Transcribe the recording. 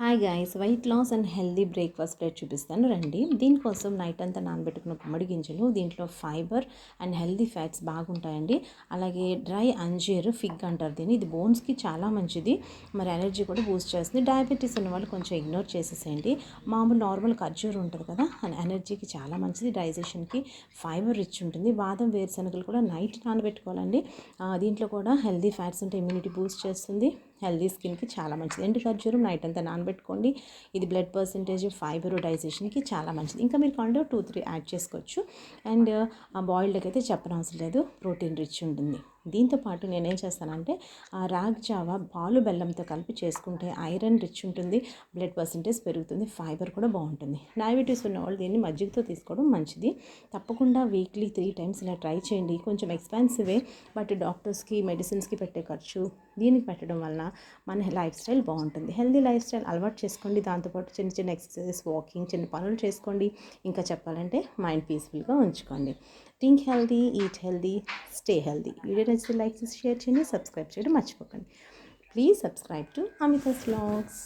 Hi guys, weight loss and healthy breakfast plate చూపిస్తాను రండి. దీనికోసం నైట్ అంతా నానబెట్టుకున్న గుమ్మడి గింజలు, దీంట్లో ఫైబర్ అండ్ హెల్దీ ఫ్యాట్స్ బాగుంటాయండి. అలాగే డ్రై అంజీర్, ఫిగ్ అంటారు దీన్ని. ఇది బోన్స్కి చాలా మంచిది, మరి ఎనర్జీ కూడా బూస్ట్ చేస్తుంది. డయాబెటీస్ ఉన్న వాళ్ళు కొంచెం ఇగ్నోర్ చేసేసేయండి. మామూలు నార్మల్ ఖర్జూర్ ఉంటుంది కదా, ఎనర్జీకి చాలా మంచిది, డైజెషన్కి ఫైబర్ రిచ్ ఉంటుంది. బాదం, వేరుశనగలు కూడా నైట్ నానబెట్టుకోవాలండి. దీంట్లో కూడా హెల్దీ ఫ్యాట్స్ ఉంటే ఇమ్యూనిటీ బూస్ట్ చేస్తుంది, హెల్దీ స్కిన్కి చాలా మంచిది. ఎండు ఖర్జూరం నైట్ అంతా నానబెట్టుకోండి. ఇది బ్లడ్ పర్సెంటేజ్, ఫైబర్, డైజెషన్కి చాలా మంచిది. ఇంకా మీరు కావాలంటే 2-3 యాడ్ చేసుకోవచ్చు. అండ్ బాయిల్డ్కి అయితే చెప్పనవసరం లేదు, ప్రోటీన్ రిచ్ ఉంటుంది. దీంతోపాటు నేనేం చేస్తానంటే రాగి జావా పాలు బెల్లంతో కలిపి చేసుకుంటే ఐరన్ రిచ్ ఉంటుంది, బ్లడ్ పర్సెంటేజ్ పెరుగుతుంది, ఫైబర్ కూడా బాగుంటుంది. డయాబెటీస్ ఉన్నవాళ్ళు దీన్ని మజ్జిగతో తీసుకోవడం మంచిది. తప్పకుండా వీక్లీ 3 టైమ్స్ ఇలా ట్రై చేయండి. కొంచెం ఎక్స్పెన్సివే, బట్ డాక్టర్స్కి, మెడిసిన్స్కి పెట్టే ఖర్చు దీనికి పెట్టడం వలన మన లైఫ్ స్టైల్ బాగుంటుంది. హెల్దీ లైఫ్ స్టైల్ అలవాటు చేసుకోండి. దాంతోపాటు చిన్న చిన్న ఎక్సర్సైజెస్, వాకింగ్, చిన్న పనులు చేసుకోండి. ఇంకా చెప్పాలంటే మైండ్ పీస్ఫుల్గా ఉంచుకోండి. Think healthy, eat healthy, stay healthy. Video నచ్చితే లైక్ చేసి షేర్ చేయండి, సబ్స్క్రైబ్ చేయడం మర్చిపోకండి. Please subscribe to Amita's vlogs.